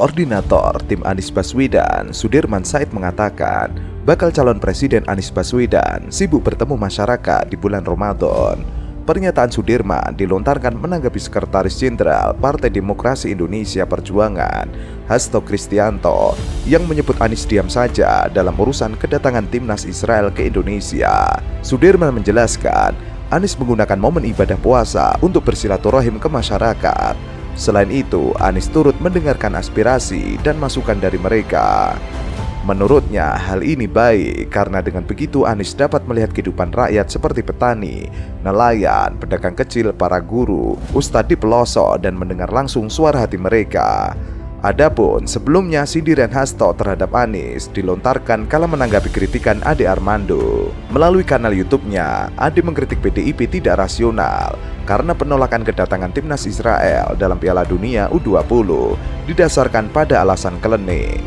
Koordinator Tim Anies Baswedan, Sudirman Said mengatakan, bakal calon Presiden Anies Baswedan sibuk bertemu masyarakat di bulan Ramadan. Pernyataan Sudirman dilontarkan menanggapi Sekretaris Jenderal Partai Demokrasi Indonesia Perjuangan, Hasto Kristianto, yang menyebut Anies diam saja dalam urusan kedatangan timnas Israel ke Indonesia. Sudirman menjelaskan, Anies menggunakan momen ibadah puasa untuk bersilaturahim ke masyarakat. Selain itu, Anies turut mendengarkan aspirasi dan masukan dari mereka. Menurutnya, hal ini baik karena dengan begitu Anies dapat melihat kehidupan rakyat seperti petani, nelayan, pedagang kecil, para guru, ustadz di pelosok dan mendengar langsung suara hati mereka. Adapun sebelumnya sindiran Hasto terhadap Anies dilontarkan kala menanggapi kritikan Ade Armando. Melalui kanal YouTube-nya, Ade mengkritik PDIP tidak rasional karena penolakan kedatangan timnas Israel dalam Piala Dunia U20 didasarkan pada alasan klinik.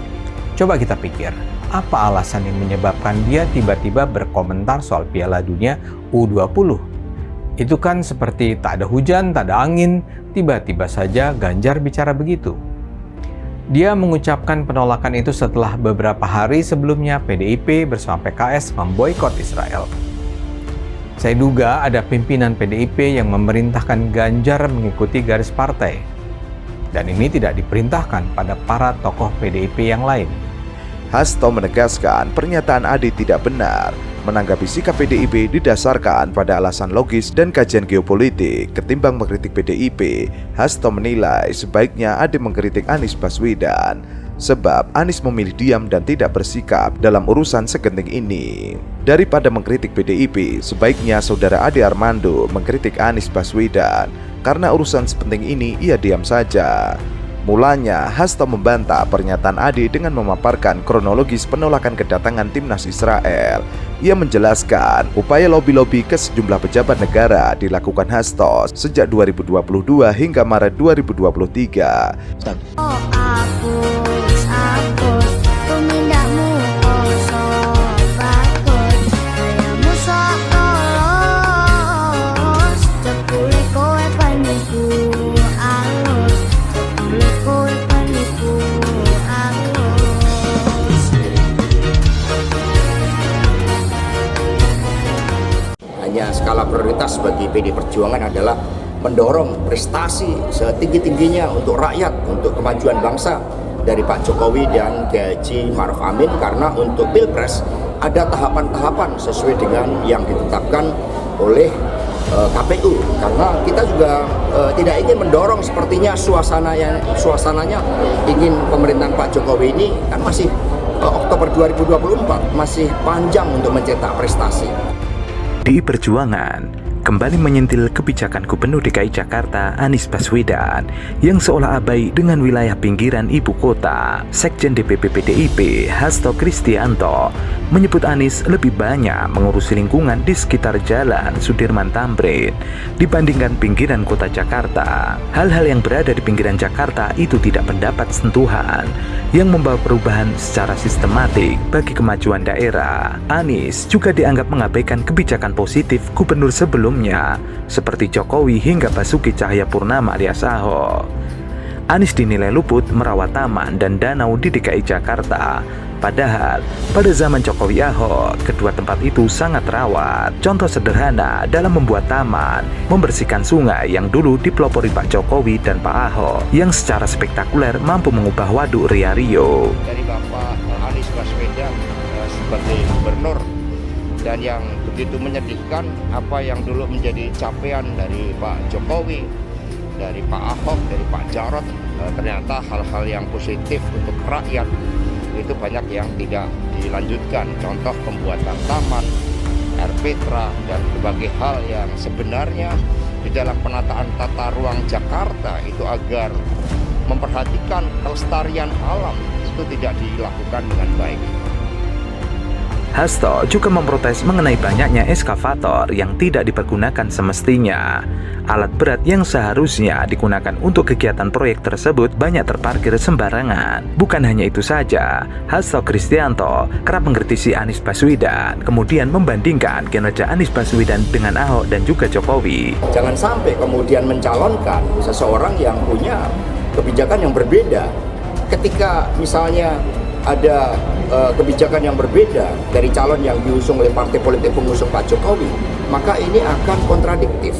Coba kita pikir, apa alasan yang menyebabkan dia tiba-tiba berkomentar soal Piala Dunia U20? Itu kan seperti tak ada hujan, tak ada angin, tiba-tiba saja Ganjar bicara begitu. Dia mengucapkan penolakan itu setelah beberapa hari sebelumnya PDIP bersama PKS memboikot Israel. Saya duga ada pimpinan PDIP yang memerintahkan Ganjar mengikuti garis partai. Dan ini tidak diperintahkan pada para tokoh PDIP yang lain. Hasto menegaskan pernyataan Ade tidak benar. Menanggapi sikap PDIP didasarkan pada alasan logis dan kajian geopolitik ketimbang mengkritik PDIP, Hasto menilai sebaiknya Ade mengkritik Anies Baswedan sebab Anies memilih diam dan tidak bersikap dalam urusan segenting ini. Daripada mengkritik PDIP, sebaiknya saudara Ade Armando mengkritik Anies Baswedan karena urusan sepenting ini ia diam saja. Mulanya, Hasto membantah pernyataan Ade dengan memaparkan kronologis penolakan kedatangan timnas Israel. Ia menjelaskan upaya lobi-lobi ke sejumlah pejabat negara dilakukan Hasto sejak 2022 hingga Maret 2023. Skala prioritas bagi PD Perjuangan adalah mendorong prestasi setinggi-tingginya untuk rakyat, untuk kemajuan bangsa dari Pak Jokowi dan Haji Ma'ruf Amin, karena untuk Pilpres ada tahapan-tahapan sesuai dengan yang ditetapkan oleh KPU, karena kita juga tidak ingin mendorong sepertinya suasananya ingin pemerintahan Pak Jokowi ini kan masih Oktober 2024 masih panjang untuk mencetak prestasi. Di Perjuangan kembali menyentil kebijakan Gubernur DKI Jakarta Anies Baswedan yang seolah abai dengan wilayah pinggiran ibu kota. Sekjen DPP PDIP Hasto Kristianto menyebut Anies lebih banyak mengurusi lingkungan di sekitar Jalan Sudirman Tamrin dibandingkan pinggiran kota Jakarta. Hal-hal yang berada di pinggiran Jakarta itu tidak mendapat sentuhan yang membawa perubahan secara sistematik bagi kemajuan daerah. Anies juga dianggap mengabaikan kebijakan positif gubernur sebelumnya seperti Jokowi hingga Basuki Cahayapurnama alias Ahok. Anies dinilai luput merawat taman dan danau di DKI Jakarta. Padahal pada zaman Jokowi Ahok, kedua tempat itu sangat rawat. Contoh sederhana dalam membuat taman, membersihkan sungai yang dulu dipelopori Pak Jokowi dan Pak Ahok, yang secara spektakuler mampu mengubah waduk Ria Rio. Dari Bapak Anies Baswedan sebagai gubernur, dan yang begitu menyedihkan apa yang dulu menjadi capaian dari Pak Jokowi, dari Pak Ahok, dari Pak Jarot, ternyata hal-hal yang positif untuk rakyat itu banyak yang tidak dilanjutkan. Contoh pembuatan taman, RPTRA, dan berbagai hal yang sebenarnya di dalam penataan tata ruang Jakarta itu agar memperhatikan kelestarian alam itu tidak dilakukan dengan baik. Hasto juga memprotes mengenai banyaknya eskavator yang tidak dipergunakan semestinya. Alat berat yang seharusnya digunakan untuk kegiatan proyek tersebut banyak terparkir sembarangan. Bukan hanya itu saja, Hasto Kristianto kerap mengkritisi Anies Baswedan, kemudian membandingkan kinerja Anies Baswedan dengan Ahok dan juga Jokowi. Jangan sampai kemudian mencalonkan seseorang yang punya kebijakan yang berbeda ketika misalnya ada kebijakan yang berbeda dari calon yang diusung oleh partai politik pengusung Pak Jokowi, maka ini akan kontradiktif.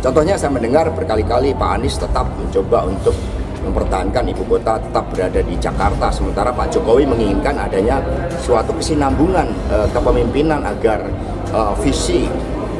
Contohnya saya mendengar berkali-kali Pak Anies tetap mencoba untuk mempertahankan ibu kota tetap berada di Jakarta, sementara Pak Jokowi menginginkan adanya suatu kesinambungan kepemimpinan agar visi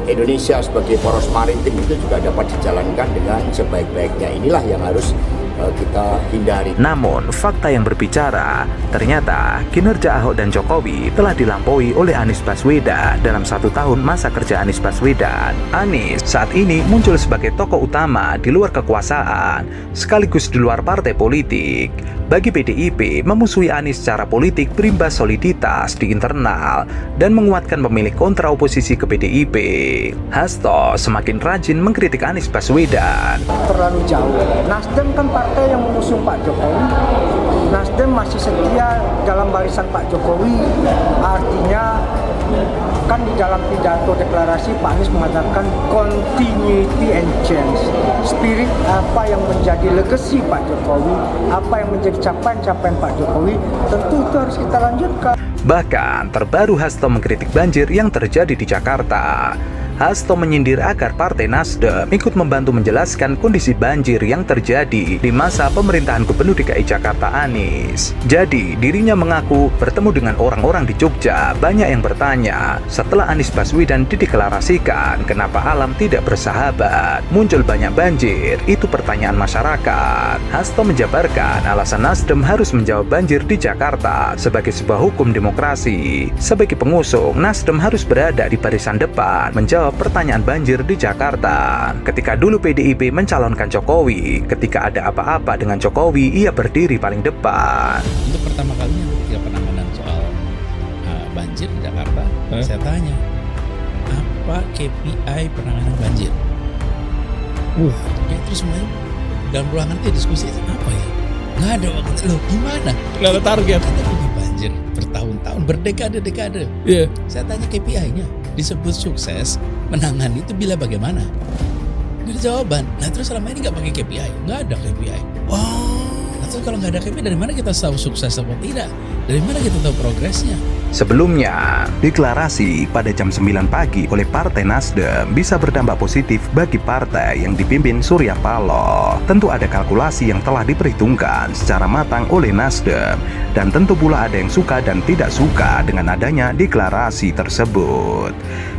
Indonesia sebagai poros maritim itu juga dapat dijalankan dengan sebaik-baiknya. Inilah yang harus kita hindari. Namun, fakta yang berbicara, ternyata kinerja Ahok dan Jokowi telah dilampaui oleh Anies Baswedan dalam 1 tahun masa kerja Anies Baswedan. Anies saat ini muncul sebagai tokoh utama di luar kekuasaan, sekaligus di luar partai politik. Bagi PDIP, memusuhi Anies secara politik berimbas soliditas di internal dan menguatkan pemilih kontra oposisi ke PDIP. Hasto semakin rajin mengkritik Anies Baswedan. Terlalu jauh. Nasdem kan partai yang mengusung Pak Jokowi. Nasdem masih setia dalam barisan Pak Jokowi. Artinya kan di dalam pidato deklarasi Pak Anies mengatakan continuity and change. Spirit apa yang menjadi legacy Pak Jokowi, apa yang menjadi capaian-capaian Pak Jokowi, tentu itu harus kita lanjutkan. Bahkan terbaru Hasto mengkritik banjir yang terjadi di Jakarta. Hasto menyindir agar Partai Nasdem ikut membantu menjelaskan kondisi banjir yang terjadi di masa pemerintahan Gubernur DKI Jakarta Anies. Jadi, dirinya mengaku bertemu dengan orang-orang di Jogja. Banyak yang bertanya, setelah Anies Baswedan dideklarasikan, kenapa alam tidak bersahabat? Muncul banyak banjir, itu pertanyaan masyarakat. Hasto menjabarkan alasan Nasdem harus menjawab banjir di Jakarta sebagai sebuah hukum demokrasi. Sebagai pengusung, Nasdem harus berada di barisan depan menjawab pertanyaan banjir di Jakarta. Ketika dulu PDIP mencalonkan Jokowi, ketika ada apa-apa dengan Jokowi, ia berdiri paling depan. Untuk pertama kalinya ketika penanganan soal banjir di Jakarta, saya tanya, apa KPI penanganan banjir? Ya terus semuanya dalam ruangan itu diskusi apa ya? Nggak ada waktu. Loh gimana? Nggak ada target. Kita punya banjir bertahun-tahun, berdekade-dekade. Yeah. Saya tanya KPI-nya, disebut sukses menangani itu bila bagaimana? Nggak ada jawaban. Nah terus selama ini nggak pakai KPI, nggak ada KPI. Nah terus kalau nggak ada KPI, dari mana kita tahu sukses atau tidak? Dari mana kita tahu progresnya? Sebelumnya, deklarasi pada jam 9 pagi oleh Partai Nasdem bisa berdampak positif bagi partai yang dipimpin Surya Paloh. Tentu ada kalkulasi yang telah diperhitungkan secara matang oleh Nasdem, dan tentu pula ada yang suka dan tidak suka dengan adanya deklarasi tersebut.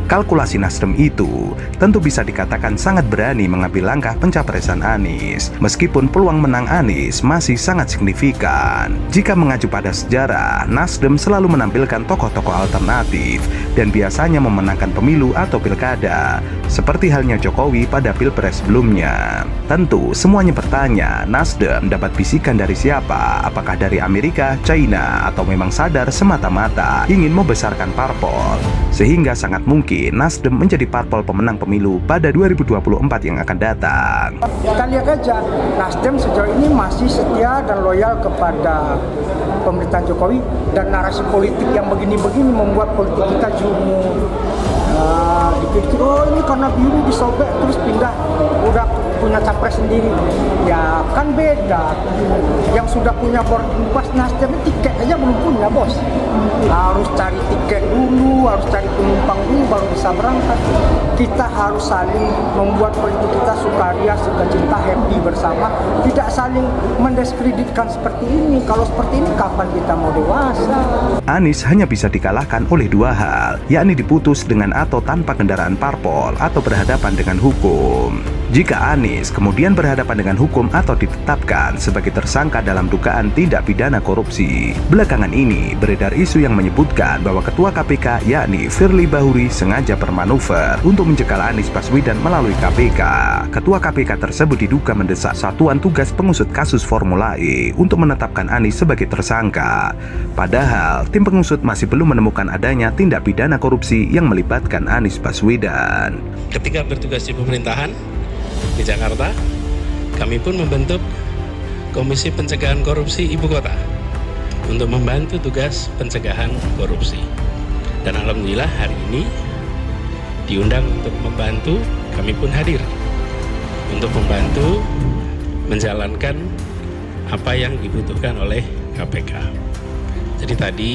Kalkulasi Nasdem itu tentu bisa dikatakan sangat berani mengambil langkah pencapresan Anies, meskipun peluang menang Anies masih sangat signifikan. Jika mengacu pada sejarah, Nasdem selalu menampilkan tokoh-tokoh alternatif dan biasanya memenangkan pemilu atau pilkada, seperti halnya Jokowi pada pilpres sebelumnya. Tentu semuanya bertanya, Nasdem dapat bisikan dari siapa? Apakah dari Amerika, China, atau memang sadar semata-mata ingin membesarkan parpol, sehingga sangat mungkin Nasdem menjadi parpol pemenang pemilu pada 2024 yang akan datang. Kita lihat aja, Nasdem sejauh ini masih setia dan loyal kepada pemerintahan Jokowi, dan narasi politik yang begini-begini membuat politik kita jumur. Dipikir, oh ini karena biru disobek terus pindah, udah punya capres sendiri. Ya kan beda. Yang sudah punya boarding pass Nasdem, tiket aja belum punya, bos. Harus cari tiket dulu, harus cari penumpang dulu baru bisa berangkat. Kita harus saling membuat politik kita sukaria, sukacita, happy bersama, tidak saling mendiskreditkan seperti ini. Kalau seperti ini kapan kita mau dewasa? Anies hanya bisa dikalahkan oleh dua hal, yakni diputus dengan atau tanpa kendaraan parpol atau berhadapan dengan hukum. Jika Anies kemudian berhadapan dengan hukum atau ditetapkan sebagai tersangka dalam dugaan tindak pidana korupsi, belakangan ini beredar isu yang menyebutkan bahwa Ketua KPK yakni Firly Bahuri sengaja bermanuver untuk mencekal Anies Baswedan melalui KPK. Ketua KPK tersebut diduga mendesak Satuan Tugas Pengusut Kasus Formula E untuk menetapkan Anies sebagai tersangka. Padahal tim pengusut masih belum menemukan adanya tindak pidana korupsi yang melibatkan Anies Baswedan. Ketika bertugas di pemerintahan di Jakarta, kami pun membentuk Komisi Pencegahan Korupsi Ibu Kota untuk membantu tugas pencegahan korupsi. Dan alhamdulillah hari ini diundang untuk membantu, kami pun hadir untuk membantu menjalankan apa yang dibutuhkan oleh KPK. Jadi tadi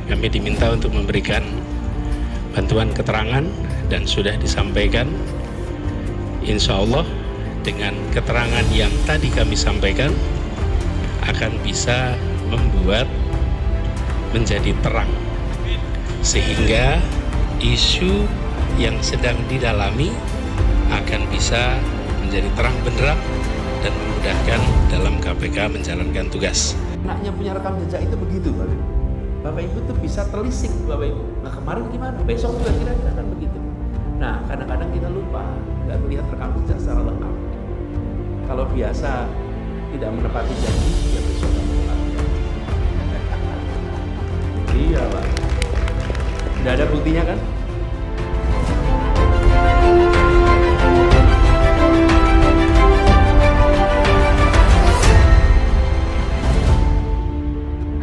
kami diminta untuk memberikan bantuan keterangan dan sudah disampaikan. Insya Allah dengan keterangan yang tadi kami sampaikan akan bisa membuat menjadi terang, sehingga isu yang sedang didalami akan bisa menjadi terang benderang dan memudahkan dalam KPK menjalankan tugas. Anaknya punya rekam jejak itu begitu, Bapak Ibu. Bapak Ibu tuh bisa telisik, Bapak Ibu. Nah kemarin gimana? Besok juga kira-kira kan begitu. Nah kadang-kadang kita lupa nggak melihat rekam jejak secara lengkap. Kalau biasa tidak menepati janji, ya besok nggak menepati janji. Iya, Pak. Sudah ada buktinya kan?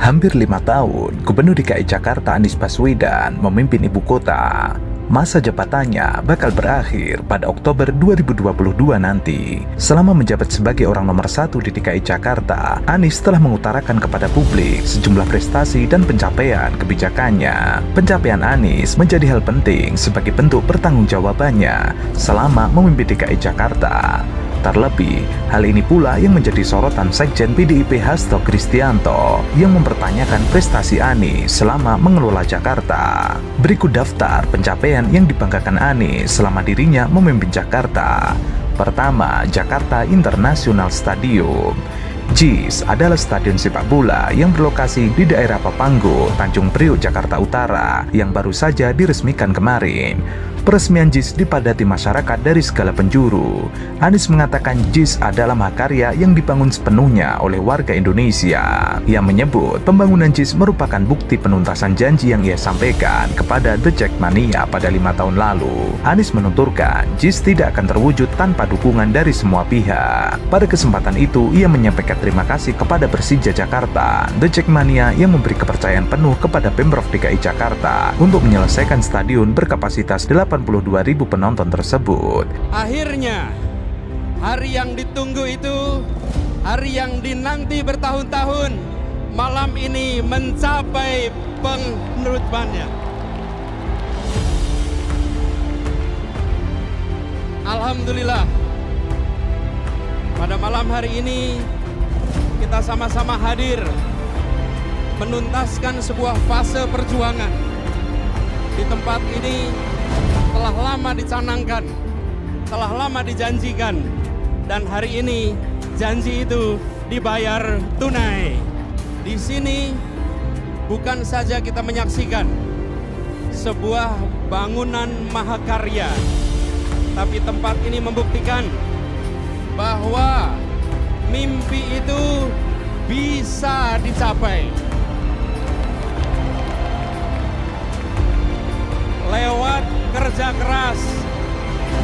Hampir 5 tahun, Gubernur DKI Jakarta Anies Baswedan memimpin ibu kota. Masa jabatannya bakal berakhir pada Oktober 2022 nanti. Selama menjabat sebagai orang nomor 1 di DKI Jakarta, Anies telah mengutarakan kepada publik sejumlah prestasi dan pencapaian kebijakannya. Pencapaian Anies menjadi hal penting sebagai bentuk pertanggungjawabannya selama memimpin DKI Jakarta. Terlebih, hal ini pula yang menjadi sorotan Sekjen PDIP Hasto Kristianto yang mempertanyakan prestasi Anies selama mengelola Jakarta. Berikut daftar pencapaian yang dibanggakan Anies selama dirinya memimpin Jakarta. Pertama, Jakarta International Stadium. JIS adalah stadion sepak bola yang berlokasi di daerah Papanggo, Tanjung Priok, Jakarta Utara yang baru saja diresmikan kemarin. Peresmian JIS dipadati masyarakat dari segala penjuru. Anies mengatakan JIS adalah mahakarya yang dibangun sepenuhnya oleh warga Indonesia. Ia menyebut pembangunan JIS merupakan bukti penuntasan janji yang ia sampaikan kepada The Jackmania pada 5 tahun lalu. Anies menuturkan JIS tidak akan terwujud tanpa dukungan dari semua pihak. Pada kesempatan itu, ia menyampaikan terima kasih kepada Persija Jakarta, The Jackmania yang memberi kepercayaan penuh kepada Pemprov DKI Jakarta untuk menyelesaikan stadion berkapasitas 82.000 penonton tersebut. Akhirnya, hari yang ditunggu itu, hari yang dinanti bertahun-tahun, malam ini mencapai penutupannya. Alhamdulillah, pada malam hari ini kita sama-sama hadir menuntaskan sebuah fase perjuangan. Di tempat ini telah lama dicanangkan, telah lama dijanjikan, dan hari ini janji itu dibayar tunai. Di sini bukan saja kita menyaksikan sebuah bangunan mahakarya, tapi tempat ini membuktikan bahwa mimpi itu bisa dicapai lewat kerja keras,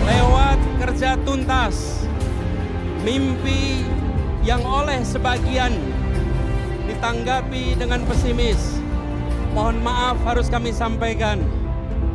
lewat kerja tuntas. Mimpi yang oleh sebagian ditanggapi dengan pesimis, mohon maaf harus kami sampaikan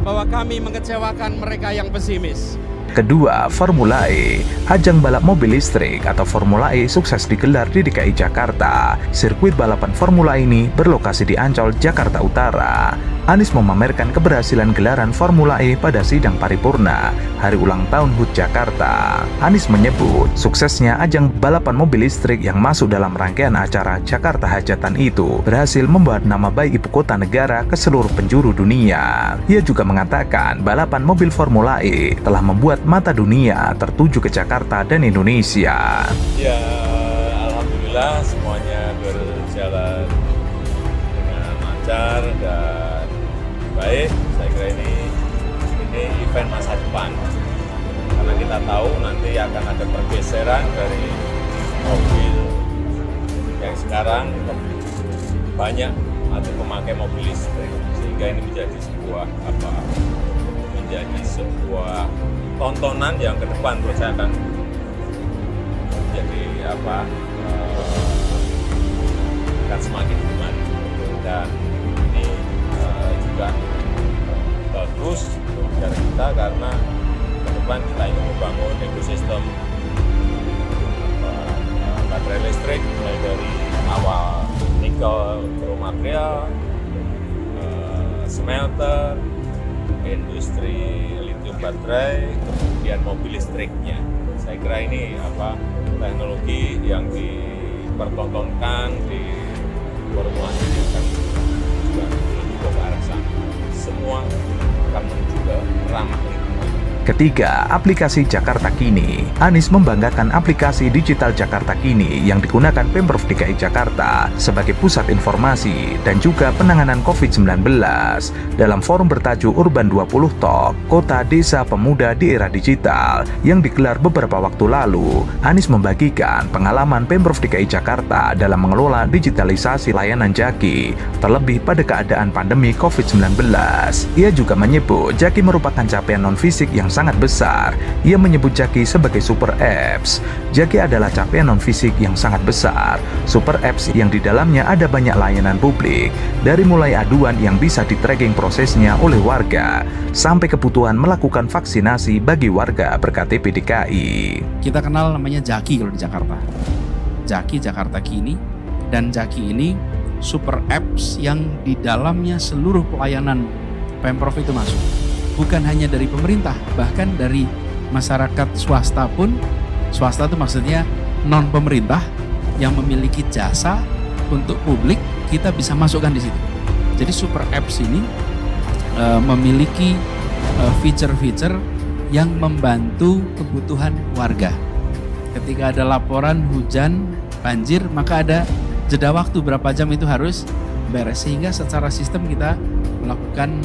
bahwa kami mengecewakan mereka yang pesimis. Kedua, Formula E. Ajang balap mobil listrik atau Formula E sukses digelar di DKI Jakarta. Sirkuit balapan Formula E ini berlokasi di Ancol, Jakarta Utara. Anies memamerkan keberhasilan gelaran Formula E pada sidang paripurna hari ulang tahun HUT Jakarta. Anies menyebut suksesnya ajang balapan mobil listrik yang masuk dalam rangkaian acara Jakarta Hajatan itu berhasil membawa nama baik ibu kota negara ke seluruh penjuru dunia. Ia juga mengatakan balapan mobil Formula E telah membuat mata dunia tertuju ke Jakarta dan Indonesia. Ya, alhamdulillah semuanya berjalan dengan lancar dan baik. Saya kira ini event masa depan, karena kita tahu nanti akan ada pergeseran dari mobil yang sekarang banyak atau memakai mobil listrik, sehingga ini menjadi sebuah tontonan yang ke depan menurut saya akan menjadi akan semakin bermaju, dan ini juga bagus untuk negara kita karena ke depan kita ingin membangun ekosistem baterai listrik mulai dari awal nikel, raw material, smelter, industri lithium baterai, kemudian mobil listriknya. Saya kira ini teknologi yang dipertontonkan di formulasi ini akan juga menuju ke arah sana. Semua akan menuju ke ramah lingkungan. Ketiga, aplikasi Jakarta Kini. Anies membanggakan aplikasi digital Jakarta Kini yang digunakan Pemprov DKI Jakarta sebagai pusat informasi dan juga penanganan COVID-19 dalam forum bertajuk Urban 20 Talk, Kota Desa Pemuda di Era Digital yang digelar beberapa waktu lalu. Anies membagikan pengalaman Pemprov DKI Jakarta dalam mengelola digitalisasi layanan Jaki, terlebih pada keadaan pandemi COVID-19. Ia juga menyebut Jaki merupakan capaian non-fisik yang sangat besar. Ia menyebut Jaki sebagai super apps. Jaki adalah capaian non-fisik yang sangat besar. Super apps yang di dalamnya ada banyak layanan publik, dari mulai aduan yang bisa di-tracking prosesnya oleh warga, sampai kebutuhan melakukan vaksinasi bagi warga ber-KTP DKI. Kita kenal namanya Jaki kalau di Jakarta. Jaki Jakarta Kini, dan Jaki ini super apps yang di dalamnya seluruh pelayanan Pemprov itu masuk. Bukan hanya dari pemerintah, bahkan dari masyarakat swasta pun. Swasta itu maksudnya non pemerintah yang memiliki jasa untuk publik, kita bisa masukkan di situ. Jadi super apps ini memiliki feature-feature yang membantu kebutuhan warga. Ketika ada laporan hujan, banjir, maka ada jeda waktu berapa jam itu harus beres, sehingga secara sistem kita melakukan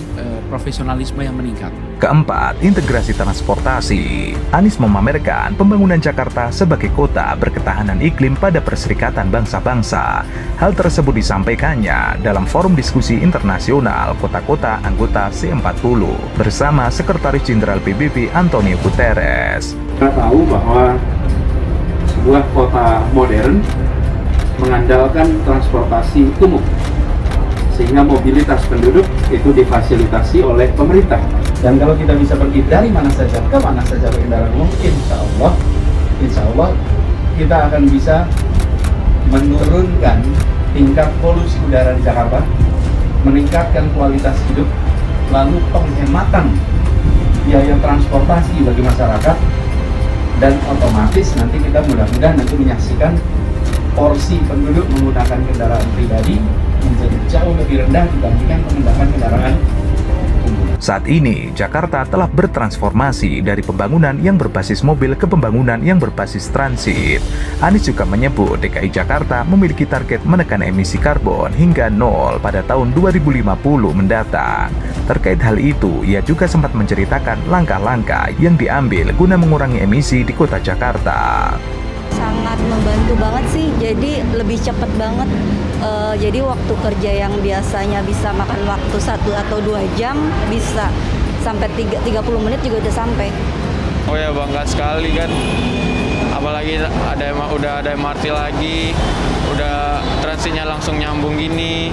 profesionalisme yang meningkat. Keempat, integrasi transportasi. Anies memamerkan pembangunan Jakarta sebagai kota berketahanan iklim pada Perserikatan Bangsa-Bangsa. Hal tersebut disampaikannya dalam forum diskusi internasional kota-kota anggota C40 bersama Sekretaris Jenderal PBB Antonio Guterres. Kita tahu bahwa sebuah kota modern mengandalkan transportasi umum, sehingga mobilitas penduduk itu difasilitasi oleh pemerintah. Dan kalau kita bisa pergi dari mana saja ke mana saja berkendaraan umum, insya Allah kita akan bisa menurunkan tingkat polusi udara di Jakarta, meningkatkan kualitas hidup, lalu penghematan biaya transportasi bagi masyarakat, dan otomatis nanti kita mudah-mudahan nanti menyaksikan porsi penduduk menggunakan kendaraan pribadi menjadi jauh lebih rendah dibandingkan menggunakan kendaraan umum. Saat ini, Jakarta telah bertransformasi dari pembangunan yang berbasis mobil ke pembangunan yang berbasis transit. Anies juga menyebut DKI Jakarta memiliki target menekan emisi karbon hingga 0 pada tahun 2050 mendatang. Terkait hal itu, ia juga sempat menceritakan langkah-langkah yang diambil guna mengurangi emisi di kota Jakarta. Sangat membantu banget sih, jadi lebih cepat banget. Jadi waktu kerja yang biasanya bisa makan waktu 1 atau 2 jam bisa sampai 30 menit juga udah sampai. Oh ya, bangga sekali kan, apalagi udah ada MRT lagi, udah transitnya langsung nyambung gini.